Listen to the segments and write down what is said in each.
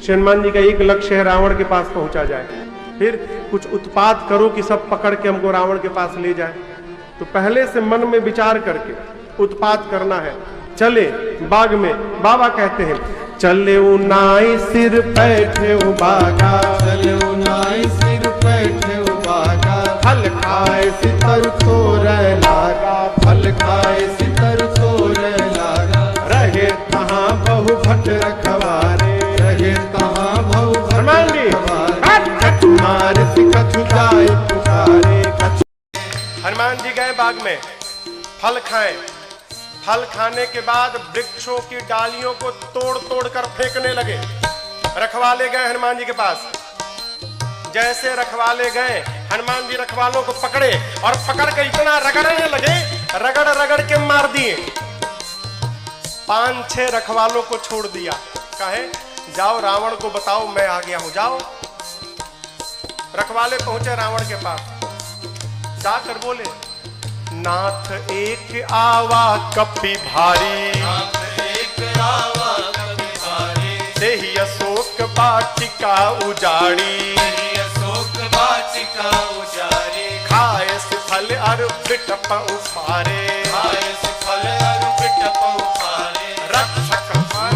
हनुमान जी का एक लक्ष्य है रावण के पास पहुंचा जाए, फिर कुछ उत्पात करो कि सब पकड़ के हमको रावण के पास ले जाए। तो पहले से मन में विचार करके उत्पात करना है। चले बाग में, बाबा कहते हैं चले नाई सिर बैठे बागा, चले नाई सिर बैठे बागा, फल खाए सितर तोड़ लागा, फल खाए सितर तोड़ लागा। रहे कहाँ बहु भट रखवारे, रहे कहाँ बहु हनुमान जी मार कछु जाए पुकारे। हनुमान जी गए बाग में, फल खाए। फल खाने के बाद वृक्षों की डालियों को तोड़ तोड़ कर फेंकने लगे। रखवाले गए हनुमान जी के पास। जैसे रखवाले गए, हनुमान जी रखवालों को पकड़े और पकड़ के इतना रगड़ने लगे, रगड़ रगड़ के मार दिए। 5-6 रखवालों को छोड़ दिया। कहे जाओ रावण को बताओ मैं आ गया हूं, जाओ। रखवाले पहुंचे रावण के पास, जाकर बोले नाथ एक आवा कपि भारी, नाथ एक आवा कपि भारी, देहि अशोक वाटिका उजाड़ी, देहि अशोक वाटिका उजाड़ी। खाए से फल अरु बिटप उफारे, खाए से फल अरु बिटप उफारे। रक्षक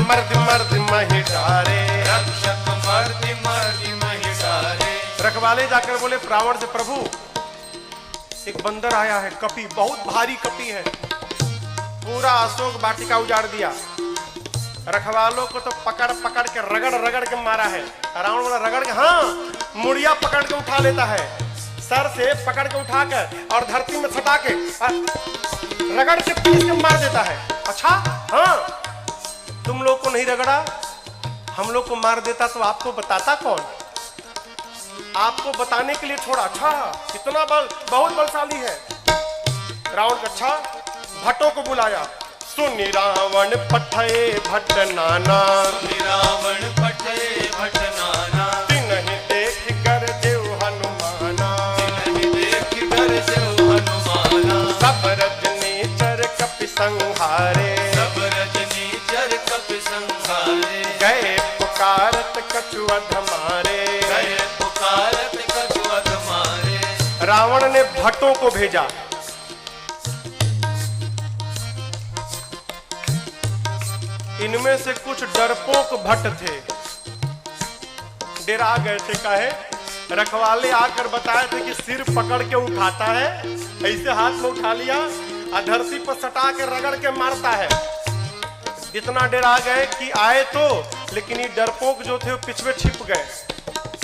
मर्द मर्द महि डारे, रक्षक मर्द मर्द महि डारे। रखवाले जाकर बोले रावण से प्रभु एक बंदर आया है, कपि, बहुत भारी कपि है, पूरा अशोक वाटिका उजाड़ दिया। रखवालों को तो पकड़ पकड़ के रगड़ रगड़ के मारा है। रावण बोला रगड़ के, हाँ, मुड़िया पकड़ के उठा लेता है, सर से पकड़ के उठाकर और धरती में सटा के रगड़ के पीस के मार देता है। अच्छा, हाँ, तुम लोग को नहीं रगड़ा, हम लोग को मार देता तो आपको बताता कौन? आपको बताने के लिए छोड़ा। अच्छा, कितना बल, बहुत बलशाली है रावण का। अच्छा, भट्टों को बुलाया। सुनि रावण पठे भट्ट नाना, रावण पठे भट्ट नाना, तिन्हि देख कर देव हनुमाना, तिन्हि देख कर देव हनुमाना। सब रजनीचर कपि संहारे, सब रजनीचर कपि संहारे। गए पुकारत कछु अधमारे, गए पुकारत कछु अधमारे। रावण ने भट्टों को भेजा। इनमें से कुछ डरपोक भट्ट थे, डेरा गए थे। काहे? रखवाले आकर बताए थे कि सिर पकड़ के उठाता है, ऐसे हाथ में उठा लिया, धरती पर सटा के रगड़ के मारता है। इतना डरा गए कि आए तो, लेकिन ये डरपोक जो थे वो पिछवे छिप गए।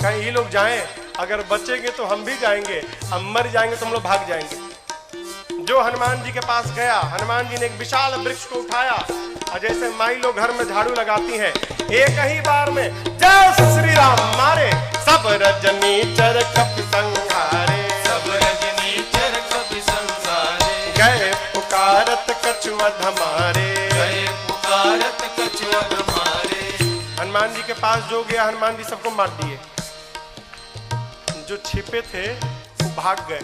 कहीं ये लोग जाएं, अगर बचेंगे तो हम भी जाएंगे, हम मर जाएंगे तो हम लोग भाग जाएंगे। जो हनुमान जी के पास गया, हनुमान जी ने एक विशाल वृक्ष को उठाया और जैसे माई लोग घर में झाड़ू लगाती हैं, एक ही बार में जय श्री राम मारे। सब रजनीचर कपि संहारे, सब रजनीचर कपि संहारे। गए पुकारत कछु अधमारे, गए पुकारत कछु अधमारे। हनुमान जी के पास जो गया, हनुमान जी सबको मार दिए। जो छिपे थे वो भाग गए,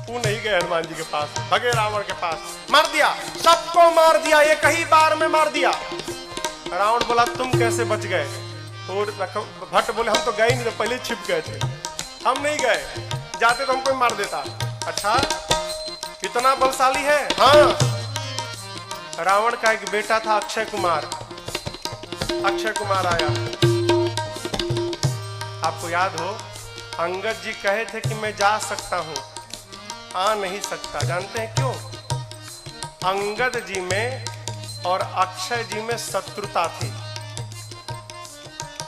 वो नहीं गए हनुमान जी के पास, भगे रावण के पास, मार दिया, सबको मार दिया, एक ही बार में मार दिया। रावण बोला तुम कैसे बच गए? और भट्ट बोले हम तो गए नहीं, तो पहले छिप गए थे, हम नहीं गए, जाते तो हमको मार देता। अच्छा, इतना बलशाली है? हाँ। रावण का एक बेटा था अक्षय कुमार। अक्षय कुमार आया, आपको याद हो अंगद जी कहे थे कि मैं जा सकता हूं, आ नहीं सकता। जानते हैं क्यों? अंगद जी में और अक्षय जी में शत्रुता थी।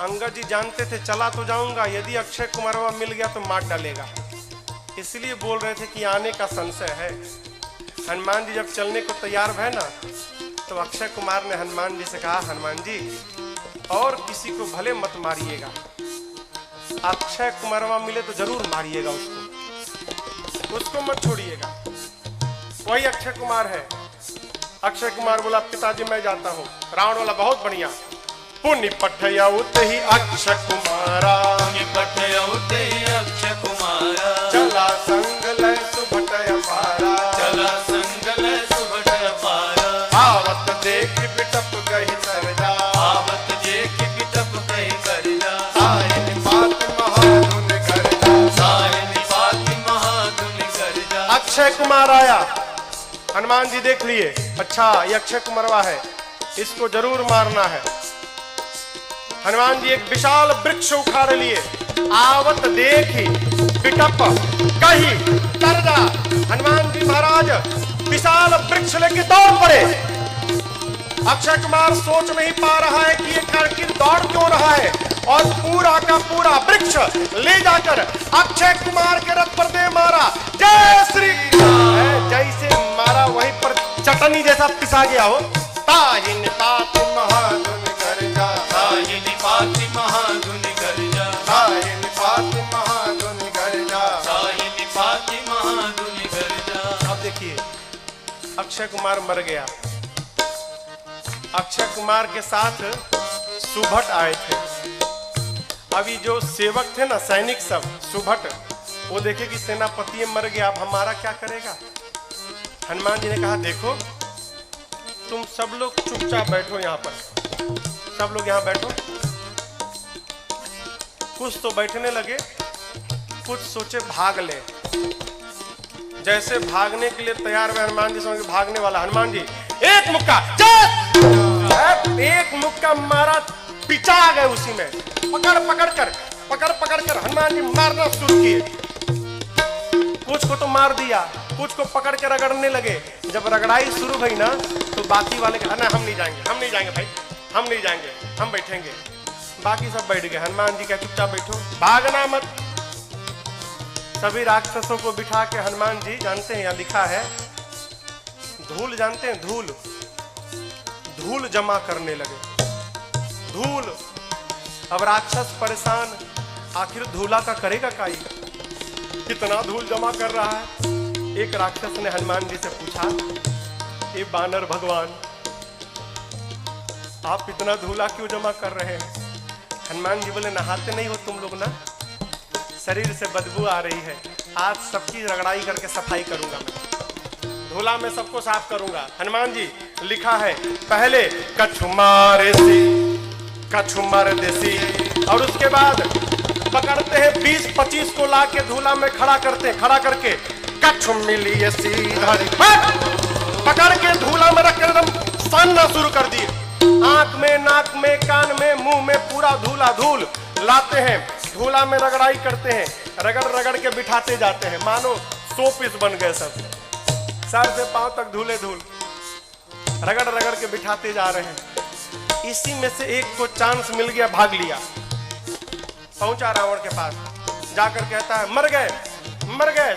अंगद जी जानते थे चला तो जाऊंगा, यदि अक्षय कुमार मिल गया तो मार डालेगा, इसलिए बोल रहे थे कि आने का संशय है। हनुमान जी जब चलने को तैयार हुए ना, तो अक्षय कुमार ने हनुमान जी से कहा हनुमान जी और किसी को भले मत मारिएगा, अक्षय कुमारवा मिले तो जरूर मारिएगा, उसको मत छोड़िएगा, वही अक्षय कुमार है। अक्षय कुमार बोला पिताजी मैं जाता हूँ। रावण बोला बहुत बढ़िया। पुण्य पठयउत ही अक्षय कुमारा, पुण्य पठयउत ही अक्षय कुमारा। चला संग लय सुभट अपारा, चला संग लय सुभट अपारा। आवत देख बिटप गहि सरजा, आवत देख बिटप गहि सरजा। अक्षय कुमार आया। हनुमान जी देख लिए, अच्छा ये अक्षय कुमारवा है, इसको जरूर मारना है। हनुमान जी एक विशाल वृक्ष उखाड़ लिए। आवत देखी बिटप कही तरजा। हनुमान जी महाराज विशाल वृक्ष लेके दौड़ पड़े। अक्षय कुमार सोच नहीं पा रहा है कि ये आखिर दौड़ क्यों रहा है, और पूरा का पूरा वृक्ष ले जाकर अक्षय कुमार के रथ पर दे मारा। जय श्री राम। जैसे मारा वहीं पर चटनी जैसा पिसा गया हो। ताहिन पाति महाधुन गर्जा, ताहिन पाति महाधुन गर्जा, ताहिन पाति महाधुन गर्जा, ताहिन पाति महाधुन गर्जा। अब देखिए अक्षय कुमार मर गया। अक्षय कुमार के साथ सुभट आए थे। अभी जो सेवक थे ना, सैनिक सब, सुभट, वो देखे कि सेनापति मर गया, अब हमारा क्या करेगा। हनुमान जी ने कहा देखो तुम सब लोग चुपचाप बैठो, यहाँ पर सब लोग यहाँ बैठो। कुछ तो बैठने लगे, कुछ सोचे भाग ले। जैसे भागने के लिए तैयार हुए हनुमान जी, समझ भागने वाला हनुमान जी एक मुक्का, एक मुक्का मारा, पिचा गए उसी में। पकड़ कर हनुमान जी मारना शुरू किए। कुछ को तो मार दिया, कुछ को पकड़ के रगड़ने लगे। जब रगड़ाई शुरू हुई ना, तो बाकी वाले कहा ना हम नहीं जाएंगे भाई, हम नहीं जाएंगे, हम बैठेंगे। बाकी सब बैठ गए। हनुमान जी क्या चुपचाप बैठो, भागना मत। सभी राक्षसों को बिठा के हनुमान जी, जानते हैं यहाँ लिखा है, धूल जानते हैं, धूल जमा करने लगे। धूल, अब राक्षस परेशान, आखिर धूला का करेगा काई, कितना धूल जमा कर रहा है। एक राक्षस ने हनुमान जी से पूछा, ये बानर भगवान आप इतना धूला क्यों जमा कर रहे हैं। हनुमान जी बोले नहाते नहीं हो तुम लोग ना, शरीर से बदबू आ रही है, आज सबकी रगड़ाई करके सफाई करूंगा मैं, धूला में सबको साफ करूंगा। हनुमान जी लिखा है पहले कछु मार देसी, और उसके बाद पकड़ते हैं 20-25 को लाके धूला में खड़ा करके कछु मिली पकड़ के धूला में रख एकदम सानना शुरू कर दिए। आंख में, नाक में, कान में, मुंह में पूरा धूल लाते हैं, धूला में रगड़ाई करते हैं, रगड़ के बिठाते जाते हैं, मानो 100 पीस बन गए सब, सर से पांव तक धूल, रगड़ के बिठाते जा रहे हैं। इसी में से एक को चांस मिल गया, भाग लिया, पहुंचा रावण के पास, जाकर कहता है मर गए,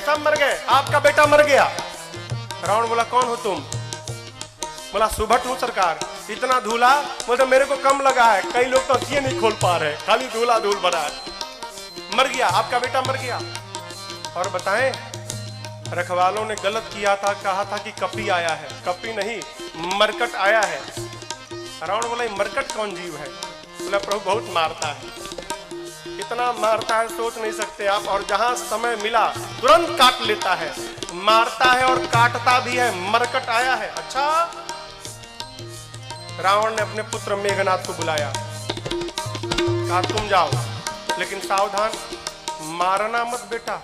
सब मर गए, आपका बेटा मर गया। रावण बोला कौन हो तुम। बोला सुभट हूं सरकार, इतना धूला बोलते मेरे को कम लगा है, कई लोग तो ये नहीं खोल पा रहे, खाली धूल भरा है। मर गया, आपका बेटा मर गया। और बताएं रखवालों ने गलत किया था, कहा था कि कपी आया है, कपी नहीं मरकट आया है। रावण बोला मरकट कौन जीव है। बोला प्रभु बहुत मारता है, इतना मारता है सोच नहीं सकते आप, और जहां समय मिला तुरंत काट लेता है, मारता है और काटता भी है, मरकट आया है। अच्छा, रावण ने अपने पुत्र मेघनाथ को बुलाया, कहा तुम जाओ, लेकिन सावधान, मारना मत बेटा,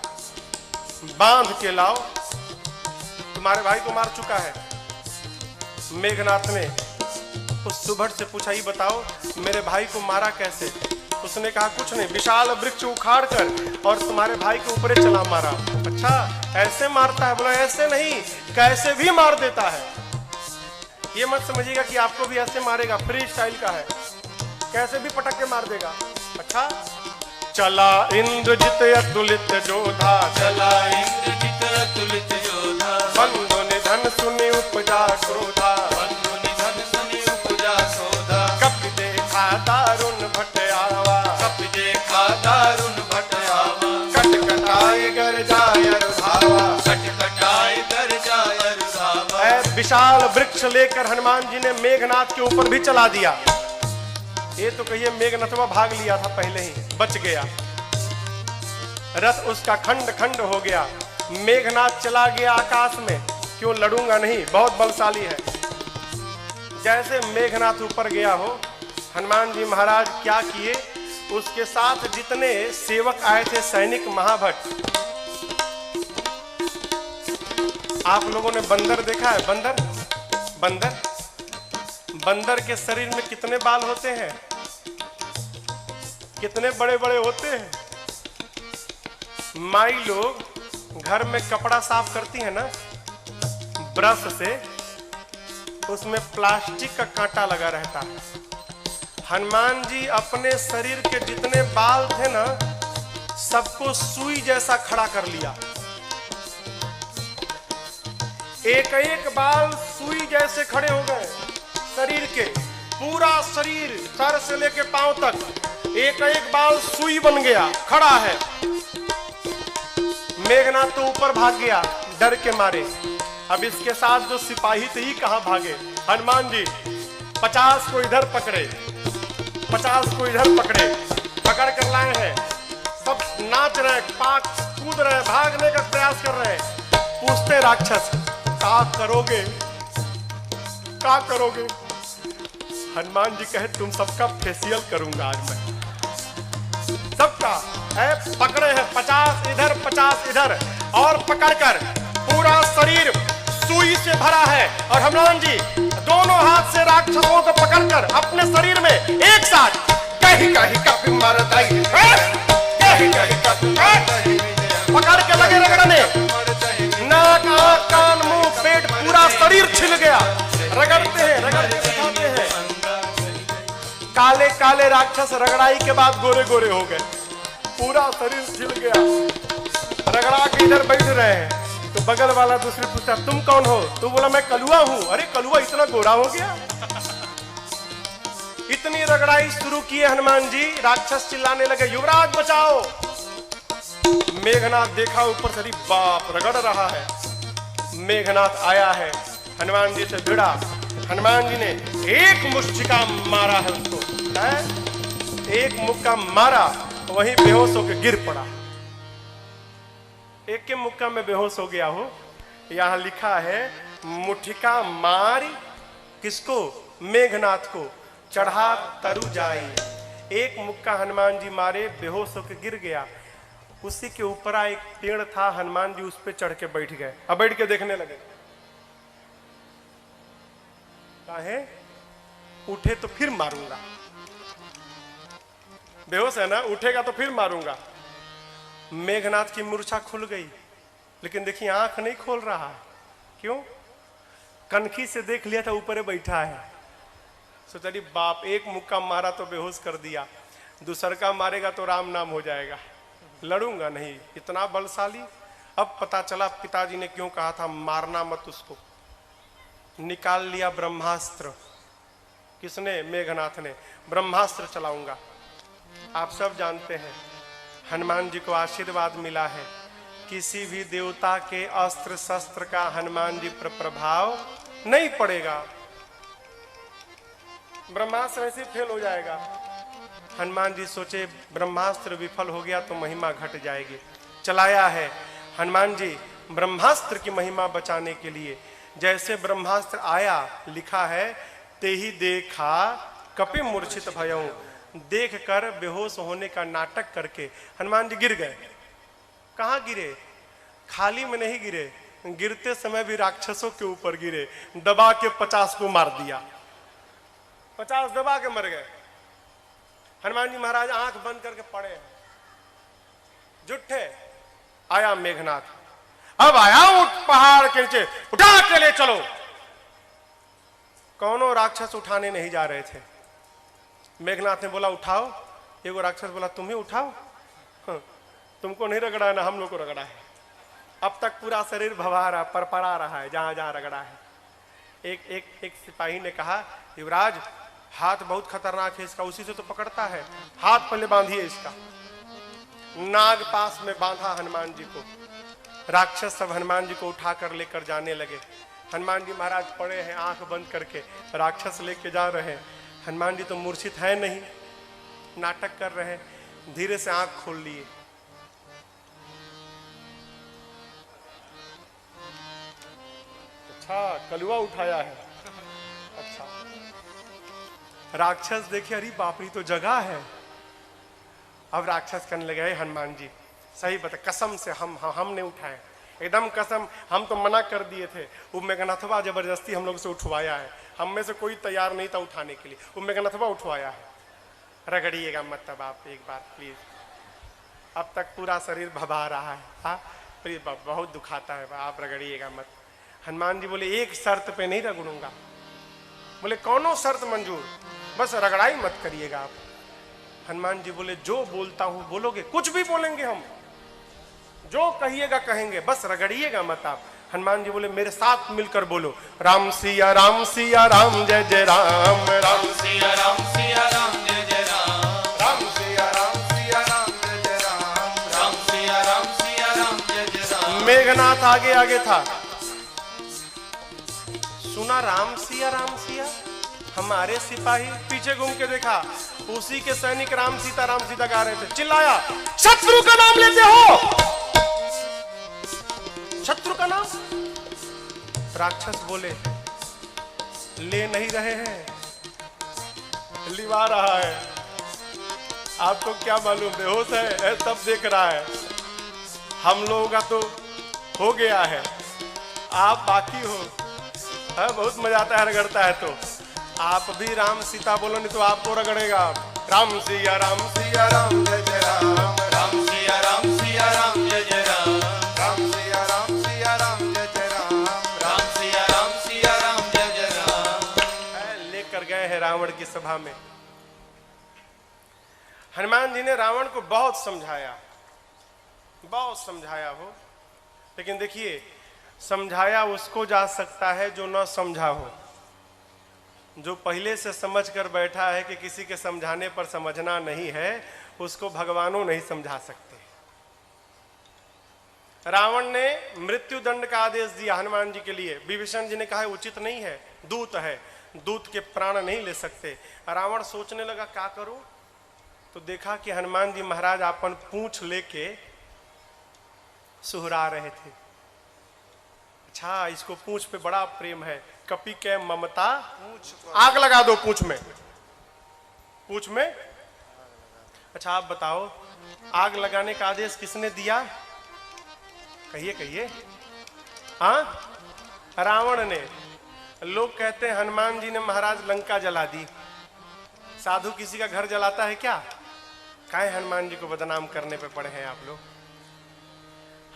बांध के लाओ, तुम्हारे भाई को मार चुका है। मेघनाथ ने उस सुभट से पूछा, ये बताओ मेरे भाई को मारा कैसे। उसने कहा कुछ नहीं, विशाल वृक्ष उखाड़ कर और तुम्हारे भाई के ऊपर चला मारा। अच्छा ऐसे मारता है। बोला ऐसे नहीं, कैसे भी मार देता है। ये मत समझिएगा कि आपको भी ऐसे मारेगा, फ्री स्टाइल का है, कैसे भी पटक के मार देगा। अच्छा, चला इंद्रजित अतुलित जोधा, चला इंद्रजित अतुलित जोधा, बंधु निधन सुनि उपजा क्रोधा, बंधु निधन सुनि उपजा क्रोधा, कपि देखा दारुण भट आवा, कपि देखा दारुण भट आवा, कटकटाए गर जाय रुधावा, कटकटाए गर जाय रुधावा। विशाल वृक्ष लेकर हनुमान जी ने मेघनाथ के ऊपर भी चला दिया। ये तो कहिए मेघनाथवा भाग लिया था पहले ही, बच गया, रथ उसका खंड खंड हो गया। मेघनाथ चला गया आकाश में, क्यों लड़ूंगा नहीं, बहुत बलशाली है। जैसे मेघनाथ ऊपर गया हो, हनुमान जी महाराज क्या किए, उसके साथ जितने सेवक आए थे सैनिक महाभट, आप लोगों ने बंदर देखा है? बंदर बंदर बंदर के शरीर में कितने बाल होते हैं? कितने बड़े बड़े होते हैं। माई लोग घर में कपड़ा साफ करती है ना ब्रश से, उसमें प्लास्टिक का कांटा लगा रहता है। हनुमान जी अपने शरीर के जितने बाल थे ना, सबको सुई जैसा खड़ा कर लिया। एक एक बाल सुई जैसे खड़े हो गए शरीर के। पूरा शरीर सर से लेके पांव तक एक एक बाल सुई बन गया, खड़ा है। मेघनाथ तो ऊपर भाग गया डर के मारे। अब इसके साथ जो सिपाही थे ही कहां भागे। हनुमान जी 50 को इधर पकड़े, 50 को इधर पकड़े, पकड़ कर लाए हैं। सब नाच रहे, पाक कूद रहे, भागने का प्रयास कर रहे हैं। पूछते राक्षस, क्या करोगे, क्या करोगे? हनुमान जी कहे, तुम सबका फेशियल करूंगा आज मैं, सबका। पकड़े हैं 50 इधर 50 इधर, और पकड़कर पूरा शरीर सुई से भरा है। और हनुमान जी दोनों हाथ से राक्षसों को पकड़कर अपने शरीर में एक साथ कहीं कहीं कपी मार दाई, कहीं कहीं कपी पकड़ के लगे रगड़ने। नाक आंख कान मुंह पेट पूरा शरीर छिल गया। रगड़ते हैं, रगड़ते दिखाते हैं। काले काले राक्षस रगड़ाई के बाद गोरे गोरे हो गए, पूरा शरीर छिल गया। रगड़ा के इधर बैठ रहे हैं तो बगल वाला दूसरे पूछता, तुम कौन हो? तू बोला मैं कलुआ हूं। अरे कलुआ इतना गोरा हो गया? इतनी रगड़ाई शुरू किए हनुमान जी। राक्षस चिल्लाने लगे, युवराज बचाओ। मेघनाथ देखा ऊपर से, बाप रगड़ रहा है। मेघनाथ आया है, हनुमान जी से भिड़ा। हनुमान जी ने एक मुष्टिका मारा है उसको, एक मुक्का मारा, वहीं बेहोश होकर गिर पड़ा। एक के मुक्का में बेहोश हो गया हो। यहां लिखा है, मुठिका मारी किसको? मेघनाथ को, चढ़ा तरु जाई। एक मुक्का हनुमान जी मारे, बेहोश होकर गिर गया। उसी के ऊपर एक पेड़ था, हनुमान जी उस पे चढ़ के बैठ गए। अब बैठ के देखने लगे। काहे? उठे तो फिर मारूंगा, बेहोश है ना, उठेगा तो फिर मारूंगा। मेघनाथ की मूर्छा खुल गई, लेकिन देखिए आंख नहीं खोल रहा। क्यों? कनखी से देख लिया था ऊपर बैठा है। सोचा बाप, एक मुक्का मारा तो बेहोश कर दिया, दूसर का मारेगा तो राम नाम हो जाएगा, लड़ूंगा नहीं, इतना बलशाली। अब पता चला पिताजी ने क्यों कहा था मारना मत उसको। निकाल लिया ब्रह्मास्त्र। किसने? मेघनाथ ने। ब्रह्मास्त्र चलाऊंगा। आप सब जानते हैं हनुमान जी को आशीर्वाद मिला है, किसी भी देवता के अस्त्र शस्त्र का हनुमान जी पर प्रभाव नहीं पड़ेगा। ब्रह्मास्त्र ऐसे फेल हो जाएगा। हनुमान जी सोचे ब्रह्मास्त्र विफल हो गया तो महिमा घट जाएगी। चलाया है हनुमान जी ब्रह्मास्त्र की महिमा बचाने के लिए। जैसे ब्रह्मास्त्र आया, लिखा है, ते ही देखा कपि मूर्छित भयऊ। देख कर बेहोश होने का नाटक करके हनुमान जी गिर गए। कहां गिरे? खाली में नहीं गिरे, गिरते समय भी राक्षसों के ऊपर गिरे। दबा के 50 को मार दिया, 50 दबा के मर गए। हनुमान जी महाराज आंख बंद करके पड़े हैं, जुट्ठे। आया मेघनाथ, अब आया उठ पहाड़ के नीचे, उठा के ले चलो। कौनों राक्षस उठाने नहीं जा रहे थे। मेघनाथ ने बोला उठाओ। एगो राक्षस बोला तुम ही उठाओ, तुमको नहीं रगड़ा है ना, हम लोग को रगड़ा है। अब तक पूरा शरीर भवा रहा, परपरा रहा है जहां जहां रगड़ा है। एक सिपाही ने कहा, युवराज हाथ बहुत खतरनाक है इसका, उसी से तो पकड़ता है, हाथ पहले बांधिए इसका। नाग पास में बांधा हनुमान जी को। राक्षस सब हनुमान जी को उठाकर लेकर जाने लगे। हनुमान जी महाराज पड़े हैं आंख बंद करके, राक्षस लेके जा रहे हैं। हनुमान जी तो मूर्छित है नहीं, नाटक कर रहे हैं। धीरे से आंख खोल लिए। अच्छा, कलुआ उठाया है। अच्छा, राक्षस देखे, अरे बाप रे तो जगह है। अब राक्षस कहने लगे, हनुमान जी सही बता, कसम से हमने उठाए, एकदम कसम, हम तो मना कर दिए थे। वो मेघनाथवा जबरदस्ती हम लोग से उठवाया है, हम में से कोई तैयार नहीं था उठाने के लिए, वो मेघनाथवा उठवाया है। रगड़िएगा मत तब आप एक बार प्लीज, अब तक पूरा शरीर भभा रहा है। हाँ प्लीज, बहुत दुखाता है, आप रगड़िएगा मत। हनुमान जी बोले एक शर्त पे नहीं रगड़ूंगा। बोले कौनो शर्त मंजूर, बस रगड़ाई मत करिएगा आप। हनुमान जी बोले जो बोलता हूं बोलोगे, कुछ भी बोलेंगे हम, जो कहिएगा कहेंगे, बस रगड़िएगा मत आप। हनुमान जी बोले मेरे साथ मिलकर बोलो, राम सिया राम सिया राम जय जय राम, राम सिया राम सिया राम जय जय राम, राम सिया राम सिया राम जय जय राम, राम सिया राम सिया राम जय जय राम। मेघनाथ आगे आगे था, सुना राम सिया हमारे सिपाही, पीछे घूम के देखा उसी के सैनिक राम सीता गा रहे थे। चिल्लाया शत्रु का नाम लेते हो, शत्रु का नाम। राक्षस बोले ले नहीं रहे हैं, लिवा रहा है। आपको क्या मालूम, बेहोश है सब देख रहा है। हम लोगों का तो हो गया है, आप बाकी हो। बहुत मजा आता है रगड़ता है तो। आप भी राम सीता बोलो, नहीं तो आपको रगड़ेगा। राम सिया राम जय जय राम, राम सिया राम जय जय राम, राम सिया राम जय जय राम, राम सिया राम जय जय राम। लेकर गए हैं रावण की सभा में। हनुमान जी ने रावण को बहुत समझाया हो, लेकिन देखिए समझाया उसको जा सकता है जो न समझा हो। जो पहले से समझ कर बैठा है कि किसी के समझाने पर समझना नहीं है, उसको भगवानों नहीं समझा सकते। रावण ने मृत्यु दंड का आदेश दिया हनुमान जी के लिए। विभीषण जी ने कहा उचित नहीं है, दूत है, दूत के प्राण नहीं ले सकते। रावण सोचने लगा क्या करूं, तो देखा कि हनुमान जी महाराज अपन पूंछ लेके सुहरा रहे थे। अच्छा, इसको पूंछ पे बड़ा प्रेम है, कपि के ममता आग लगा दो पूंछ में। अच्छा आप बताओ, आग लगाने का आदेश किसने दिया? कहिए। हाँ, रावण ने। लोग कहते हैं हनुमान जी ने महाराज लंका जला दी। साधु किसी का घर जलाता है क्या? काहे हनुमान जी को बदनाम करने पे पड़े हैं आप लोग।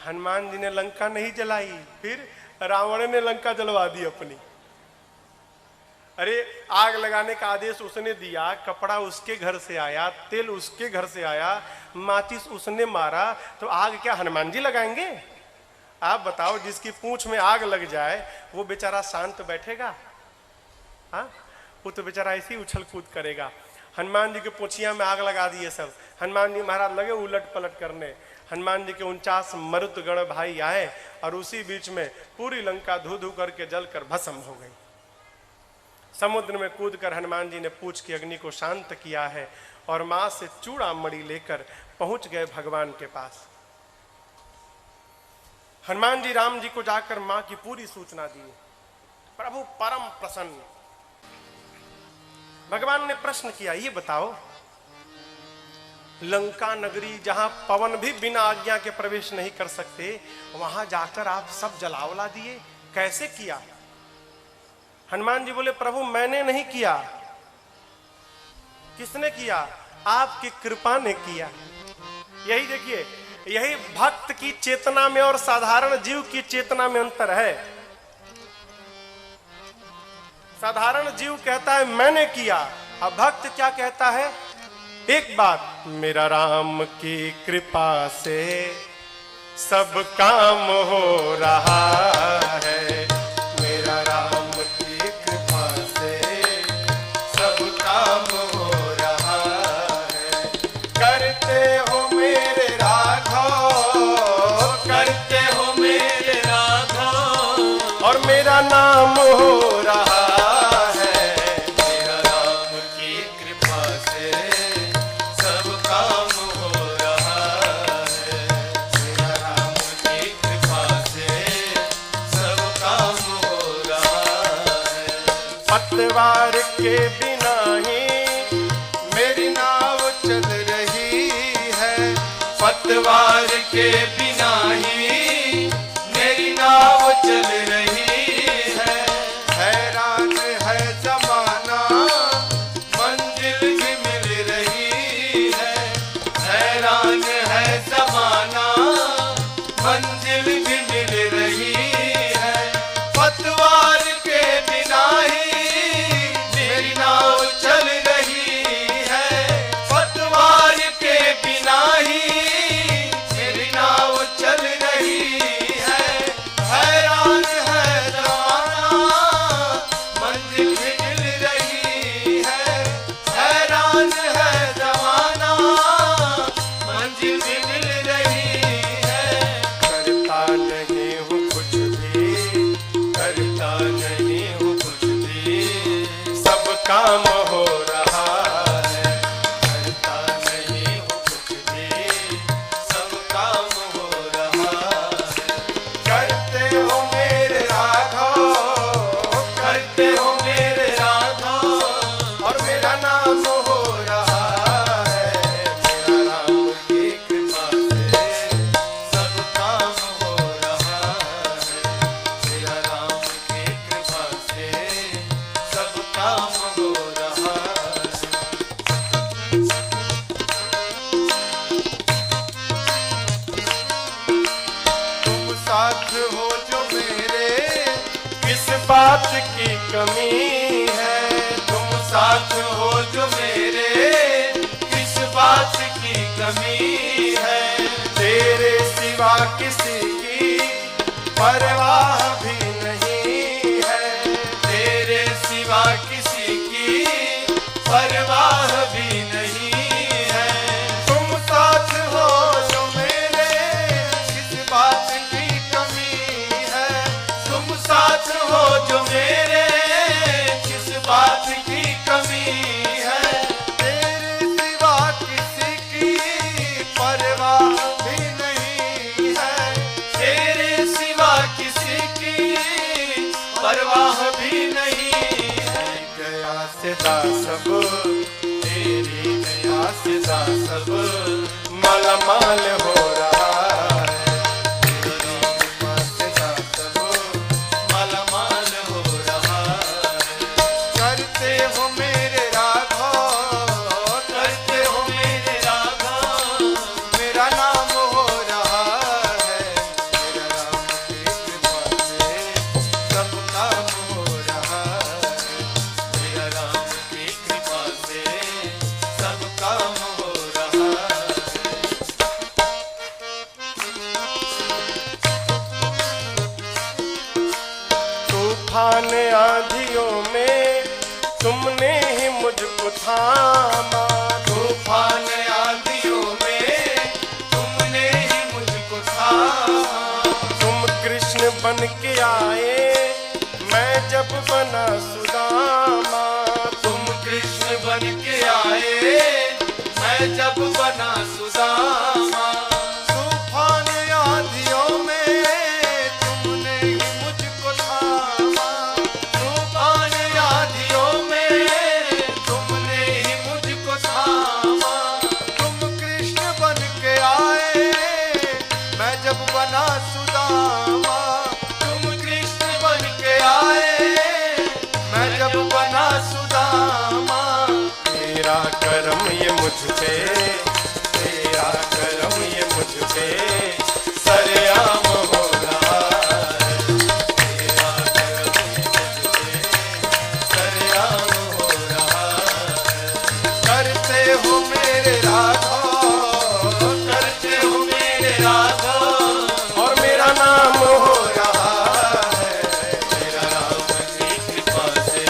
हनुमान जी ने लंका नहीं जलाई, फिर रावण ने लंका जलवा दी अपनी। अरे आग लगाने का आदेश उसने दिया, कपड़ा उसके घर से आया, तेल उसके घर से आया, माचिस उसने मारा, तो आग क्या हनुमान जी लगाएंगे? आप बताओ, जिसकी पूंछ में आग लग जाए वो बेचारा शांत बैठेगा? हाँ, वो तो बेचारा ऐसे ही उछल कूद करेगा। हनुमान जी के पूंछिया में आग लगा दिए सब। हनुमान जी महाराज लगे उलट पलट करने। हनुमान जी के 49 मरुतगण भाई आए और उसी बीच में पूरी लंका धू धू करके जलकर भस्म हो गई। समुद्र में कूदकर हनुमान जी ने पूंछ की अग्नि को शांत किया है और मां से चूड़ामणि लेकर पहुंच गए भगवान के पास। हनुमान जी राम जी को जाकर मां की पूरी सूचना दी। प्रभु परम प्रसन्न। भगवान ने प्रश्न किया, ये बताओ लंका नगरी जहां पवन भी बिना आज्ञा के प्रवेश नहीं कर सकते, वहां जाकर आप सब जलावला दिए, कैसे किया? हनुमान जी बोले प्रभु मैंने नहीं किया। किसने किया? आपकी कृपा ने किया। यही देखिए, यही भक्त की चेतना में और साधारण जीव की चेतना में अंतर है। साधारण जीव कहता है मैंने किया, अब भक्त क्या कहता है? एक बात, मेरा राम की कृपा से सब काम हो रहा है, मेरा राम की कृपा से सब काम हो रहा है। करते हो मेरे राघव, करते हो मेरे राघव, और मेरा नाम हो रहा पतवार के बिना ही मेरी नाव चल रही है, पतवार के बिना ही कमी है। तेरे सिवा किसी की परवाह भी नहीं है। तेरे सिवा किसी की परवाह भी नहीं है। तुम साथ हो जो मेरे, किस बात की कमी है। तुम साथ हो जो मेरे, किस बात की कमी है। तेरे सिवा किसी की परवाह भी नहीं है। तेरे सिवा किसी की परवाह भी नहीं है। गया सदा सब, तेरी दया से सब मालामाल हो रहा है। तेरी कृपा से सब मालामाल हो रहा है। करते हो मेरे राघव, करते हो मेरे राघव, मेरा नाम हो रहा है। मेरा राम की कृपा से सब काम हो रहा है। मेरा राम की कृपा से सब काम हो रहा है। तूफान आंधियों में तुमने ही मुझको थामा। तूफान आंधियों में तुमने ही मुझको थामा। तुम कृष्ण बन के आए, मैं जब बना सुदामा। तुम कृष्ण बन के आए, मैं जब बना सुदामा। तूफान आंधियों में तुमने ही मुझको थामा। तूफान आंधियों में तुमने ही मुझको थामा। तुम कृष्ण बन के आए, मैं जब बना सुदामा। तुम कृष्ण बन के आए, मैं जब बना सुदामा। तेरा करम ये मुझ पे, तेरा करम ये मुझ पे सरेआम हो रहा है। तेरा करम ये मुझ पे सरेआम हो रहा है। करते हो मेरे राघव, करते हो मेरे राघव, और मेरा नाम हो रहा है। मेरा राम की कृपा से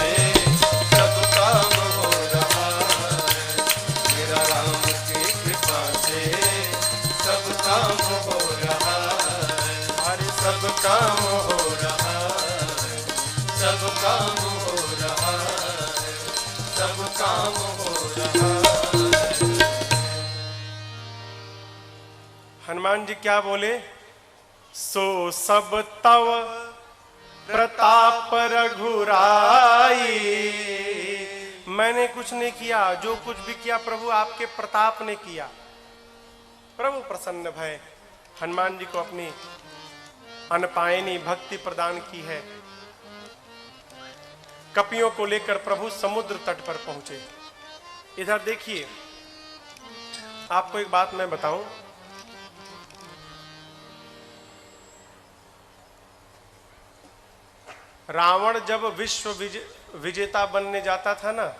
सब काम हो रहा है। मेरा राम की कृपा से सब काम हो रहा है। हमारे सब काम हो रहा है। सब काम हो रहा है। सब काम हो रहा है। हनुमान जी क्या बोले? सो सब तव प्रताप रघुराई। मैंने कुछ नहीं किया, जो कुछ भी किया प्रभु आपके प्रताप ने किया। प्रभु प्रसन्न भय हनुमान जी को अपनी अनपायनी भक्ति प्रदान की है। कपियों को लेकर प्रभु समुद्र तट पर पहुंचे। इधर देखिए, आपको एक बात मैं बताऊं, रावण जब विश्व विजेता बनने जाता था ना,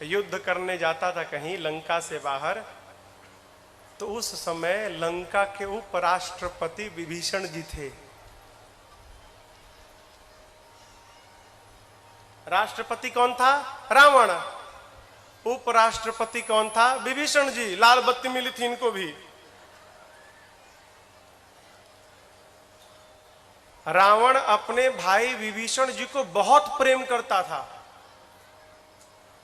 युद्ध करने जाता था कहीं लंका से बाहर, तो उस समय लंका के उपराष्ट्रपति विभीषण जी थे। राष्ट्रपति कौन था? रावण। उपराष्ट्रपति कौन था? विभीषण जी। लाल बत्ती मिली थी इनको भी। रावण अपने भाई विभीषण जी को बहुत प्रेम करता था।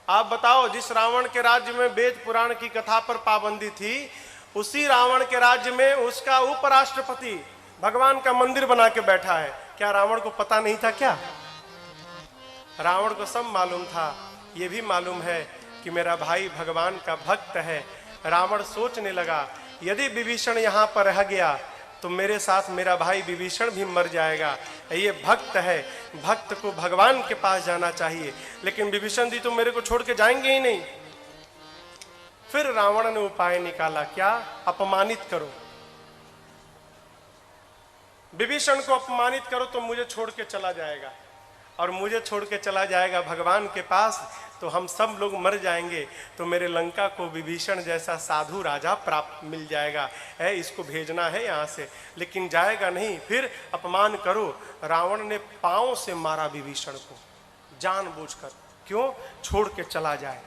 आप बताओ, जिस रावण के राज्य में वेद पुराण की कथा पर पाबंदी थी, उसी रावण के राज्य में उसका उपराष्ट्रपति भगवान का मंदिर बना के बैठा है। क्या रावण को पता नहीं था क्या? रावण को सब मालूम था। ये भी मालूम है कि मेरा भाई भगवान का भक्त है। रावण सोचने लगा, यदि विभीषण यहां पर रह गया तो मेरे साथ मेरा भाई विभीषण भी मर जाएगा। ये भक्त है, भक्त को भगवान के पास जाना चाहिए, लेकिन विभीषण जी तो मेरे को छोड़ के जाएंगे ही नहीं। फिर रावण ने उपाय निकाला, क्या? अपमानित करो, विभीषण को अपमानित करो तो मुझे छोड़ के चला जाएगा। और मुझे छोड़ के चला जाएगा भगवान के पास, तो हम सब लोग मर जाएंगे, तो मेरे लंका को विभीषण जैसा साधु राजा प्राप्त मिल जाएगा, है इसको भेजना है यहाँ से, लेकिन जाएगा नहीं, फिर अपमान करो। रावण ने पांव से मारा विभीषण को जानबूझकर, क्यों? छोड़ के चला जाए।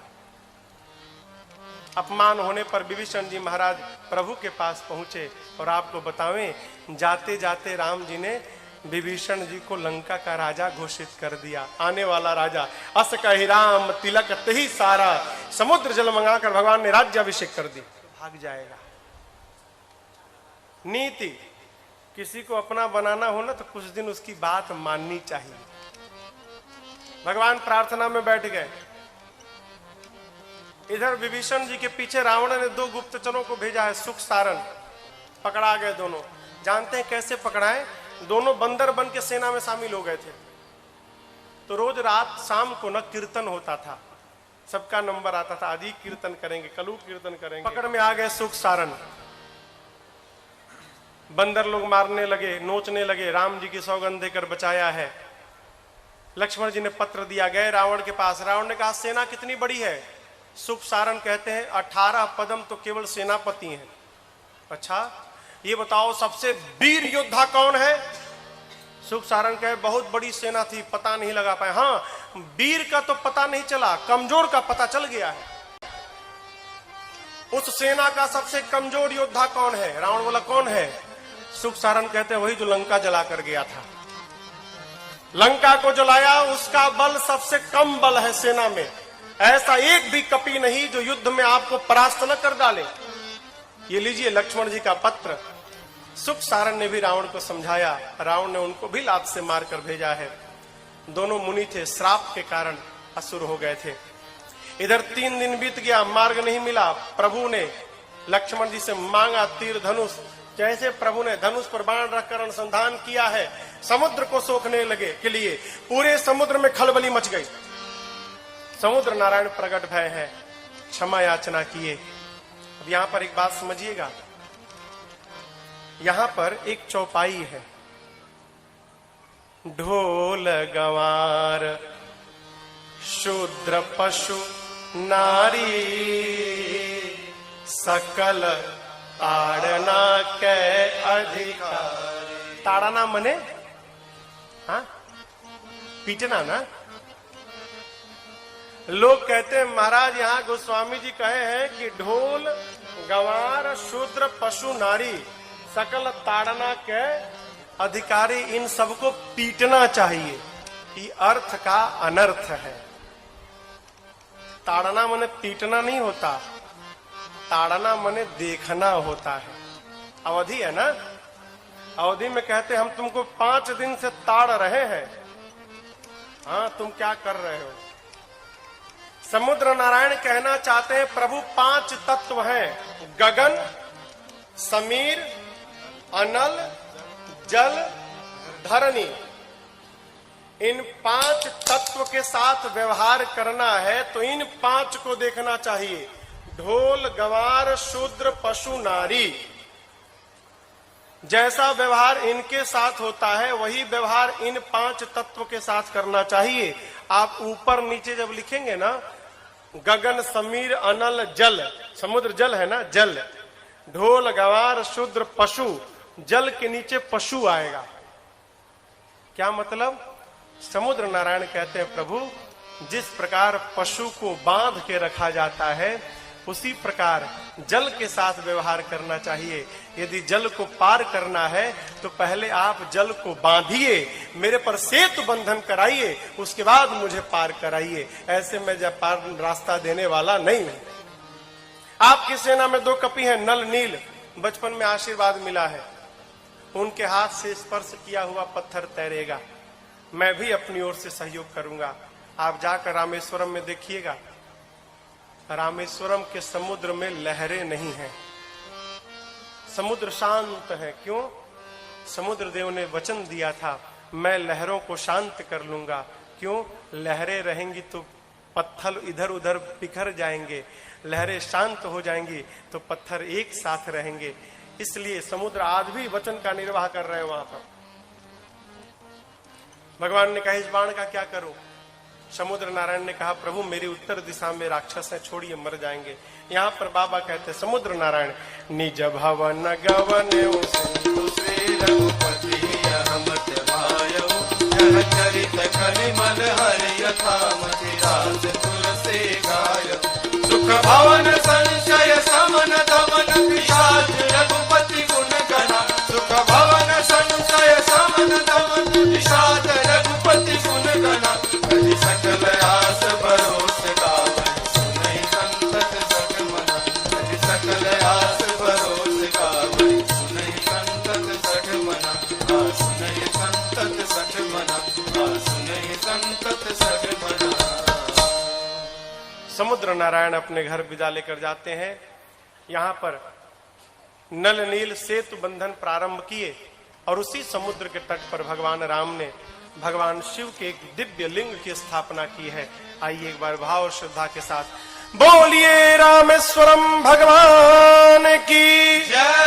अपमान होने पर विभीषण जी महाराज प्रभु के पास पहुंचे, और आपको बतावें जाते जाते राम जी ने विभीषण जी को लंका का राजा घोषित कर दिया, आने वाला राजा। अस कहि राम तिलक तही सारा, समुद्र जल मंगाकर भगवान ने राज्याभिषेक कर दी। भाग जाएगा। नीति, किसी को अपना बनाना हो ना तो कुछ दिन उसकी बात माननी चाहिए। भगवान प्रार्थना में बैठ गए, इधर विभीषण जी के पीछे रावण ने 2 गुप्तचरों को भेजा है, सुख सारण। पकड़ा गए दोनों। जानते हैं कैसे पकड़ाए? दोनों बंदर बन के सेना में शामिल हो गए थे। तो रोज रात शाम को न कीर्तन होता था, सबका नंबर आता था, आदि कीर्तन करेंगे, कलू कीर्तन करेंगे। पकड़ में आ गए सुख सारण। बंदर लोग मारने लगे, नोचने लगे, राम जी की सौगंध देकर बचाया है। लक्ष्मण जी ने पत्र दिया, गए रावण के पास। रावण ने कहा सेना कितनी बड़ी है? सुख सारण कहते हैं 18 पदम तो केवल सेनापति हैं। अच्छा, ये बताओ सबसे वीर योद्धा कौन है? सुख सारण कहे बहुत बड़ी सेना थी, पता नहीं लगा पाए। हाँ, वीर का तो पता नहीं चला, कमजोर का पता चल गया है। उस सेना का सबसे कमजोर योद्धा कौन है? रावण बोला कौन है? सुख सारण कहते हैं वही जो लंका जला कर गया था। लंका को जलाया, उसका बल सबसे कम बल है सेना में। ऐसा एक भी कपी नहीं जो युद्ध में आपको परास्त न कर डाले। ये लीजिए लक्ष्मण जी का पत्र। सुख सारण ने भी रावण को समझाया, रावण ने उनको भी लात से मारकर भेजा है। दोनों मुनि थे, श्राप के कारण असुर हो गए थे। इधर 3 दिन बीत गया, मार्ग नहीं मिला। प्रभु ने लक्ष्मण जी से मांगा तीर धनुष। जैसे प्रभु ने धनुष पर बाण रखकर अनुसंधान किया है, समुद्र को सोखने लगे के लिए पूरे समुद्र में खलबली मच गई। समुद्र नारायण प्रकट भय है, क्षमा याचना किए। अब यहां पर एक बात समझिएगा, यहां पर एक चौपाई है। ढोल गंवार शूद्र पशु नारी, सकल ताड़ना के अधिकारी। ताड़ना मने हाँ पीटना ना। लोग कहते हैं महाराज यहाँ गोस्वामी जी कहे हैं कि ढोल गंवार शूद्र पशु नारी सकल ताड़ना के अधिकारी, इन सबको पीटना चाहिए। ये अर्थ का अनर्थ है। ताड़ना मने पीटना नहीं होता, ताड़ना मने देखना होता है। अवधि है ना, अवधि में कहते हम तुमको 5 दिन से ताड़ रहे हैं, हाँ तुम क्या कर रहे हो। समुद्र नारायण कहना चाहते हैं प्रभु 5 तत्व हैं, गगन, समीर, अनल, जल, धरणी। इन 5 तत्व के साथ व्यवहार करना है तो इन 5 को देखना चाहिए। ढोल गंवार शूद्र पशु नारी, जैसा व्यवहार इनके साथ होता है वही व्यवहार इन 5 तत्व के साथ करना चाहिए। आप ऊपर नीचे जब लिखेंगे ना, गगन समीर अनल जल, समुद्र जल है ना, जल, ढोल गंवार शूद्र पशु, जल के नीचे पशु आएगा। क्या मतलब? समुद्र नारायण कहते हैं प्रभु जिस प्रकार पशु को बांध के रखा जाता है उसी प्रकार जल के साथ व्यवहार करना चाहिए। यदि जल को पार करना है तो पहले आप जल को बांधिए, मेरे पर सेतु बंधन कराइए, उसके बाद मुझे पार कराइए। ऐसे मैं जब पार रास्ता देने वाला नहीं हूं। आपकी सेना में 2 कपी हैं, नल नील, बचपन में आशीर्वाद मिला है, उनके हाथ से स्पर्श किया हुआ पत्थर तैरेगा। मैं भी अपनी ओर से सहयोग करूंगा। आप जाकर रामेश्वरम में देखिएगा, रामेश्वरम के समुद्र में लहरें नहीं हैं, समुद्र शांत है। क्यों? समुद्र देव ने वचन दिया था मैं लहरों को शांत कर लूंगा। क्यों? लहरें रहेंगी तो पत्थर इधर उधर बिखर जाएंगे, लहरें शांत हो जाएंगी तो पत्थर एक साथ रहेंगे। इसलिए समुद्र आज भी वचन का निर्वाह कर रहे हैं वहां पर। भगवान ने कहा इस बाण का क्या करूं? समुद्र नारायण ने कहा प्रभु मेरी उत्तर दिशा में राक्षस है, छोड़िए मर जाएंगे। यहाँ पर बाबा कहते समुद्र नारायण निज भवन गवन सिंधु श्री रघुपति अहमत भायो यह चरित कलिमल हरि यथामति राज तुलसी गाय सुख भवन संशय समन दमन पिशाच रघुपति गुण गणा सुख भवन संशय समन दमन पिशाच रघुपति गुण गणा हरि सकल आस भरोस गावै सुनहि संतत सठ मना हरि सकल आस भरोस गावै सुनहि संतत सठ मना सुनहि संतत सठ मना सुनहि संतत सठ मना। समुद्र नारायण अपने घर विदा लेकर जाते हैं। यहाँ पर नल नील सेतु बंधन प्रारंभ किए और उसी समुद्र के तट पर भगवान राम ने भगवान शिव के एक दिव्य लिंग की स्थापना की है। आइए एक बार भाव और श्रद्धा के साथ बोलिए रामेश्वरम भगवान की जय।